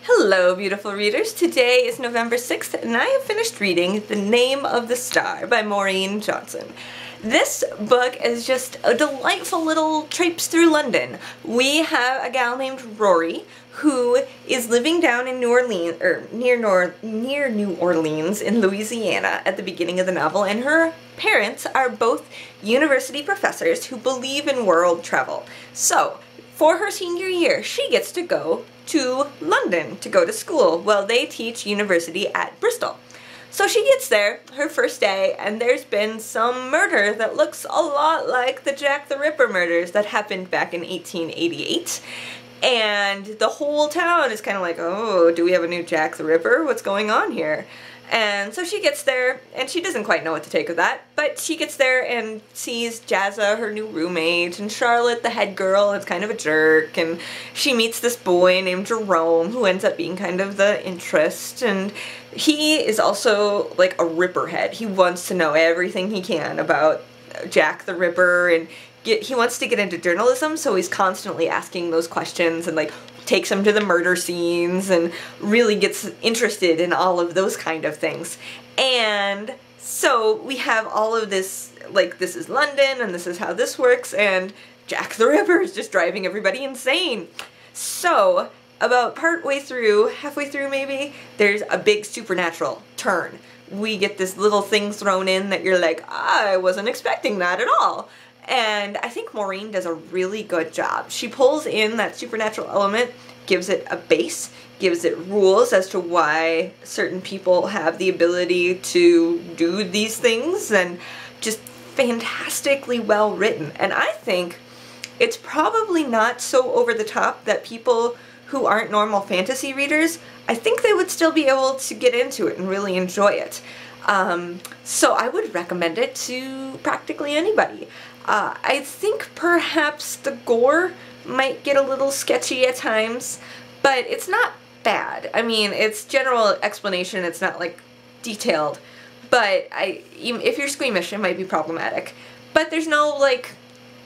Hello, beautiful readers. Today is November 6th, and I have finished reading The Name of the Star by Maureen Johnson. This book is just a delightful little traipse through London. We have a gal named Rory who is living down in New Orleans, or near New Orleans in Louisiana at the beginning of the novel, and her parents are both university professors who believe in world travel. So, for her senior year, she gets to go to London to go to school. Well, they teach university at Bristol. So she gets there, her first day, and there's been some murder that looks a lot like the Jack the Ripper murders that happened back in 1888. And the whole town is kind of like, oh, do we have a new Jack the Ripper? What's going on here? And so she gets there, and she doesn't quite know what to take of that, but she gets there and sees Jazza, her new roommate, and Charlotte, the head girl, is kind of a jerk, and she meets this boy named Jerome, who ends up being kind of the interest, and he is also like a Ripperhead. He wants to know everything he can about Jack the Ripper, and he wants to get into journalism, so he's constantly asking those questions and like takes him to the murder scenes and really gets interested in all of those kind of things. And so we have all of this, like, this is London and this is how this works, and Jack the Ripper is just driving everybody insane. So about halfway through maybe, there's a big supernatural turn. We get this little thing thrown in that you're like, I wasn't expecting that at all. And I think Maureen does a really good job. She pulls in that supernatural element, gives it a base, gives it rules as to why certain people have the ability to do these things, and just fantastically well written. And I think it's probably not so over the top that people who aren't normal fantasy readers, I think they would still be able to get into it and really enjoy it. So I would recommend it to practically anybody. I think perhaps the gore might get a little sketchy at times, but it's not bad. I mean, it's general explanation, it's not like detailed, but if you're squeamish, it might be problematic. But there's no like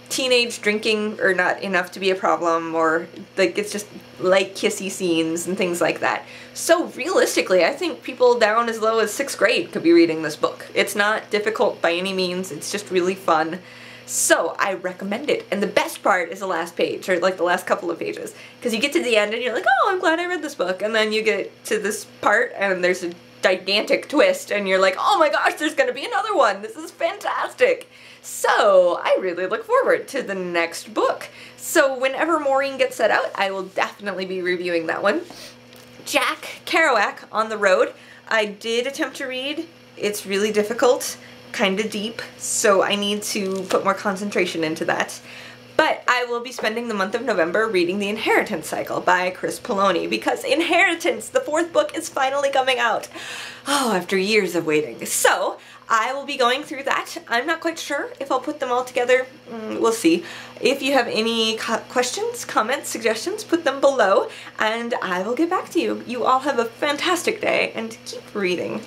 teenage drinking, or not enough to be a problem, or like it's just light kissy scenes and things like that. So realistically, I think people down as low as 6th grade could be reading this book. It's not difficult by any means, it's just really fun. So I recommend it. And the best part is the last page, or like the last couple of pages, because you get to the end and you're like, oh, I'm glad I read this book, and then you get to this part and there's a gigantic twist and you're like, oh my gosh, there's gonna be another one, this is fantastic. So I really look forward to the next book. So whenever Maureen gets that out, I will definitely be reviewing that one. Jack Kerouac, On the Road, I did attempt to read. It's really difficult, kind of deep, so I need to put more concentration into that. But I will be spending the month of November reading The Inheritance Cycle by Chris Poloni, because Inheritance, the 4th book, is finally coming out. Oh, after years of waiting. So I will be going through that. I'm not quite sure if I'll put them all together. We'll see. If you have any questions, comments, suggestions, put them below, and I will get back to you. You all have a fantastic day, and keep reading.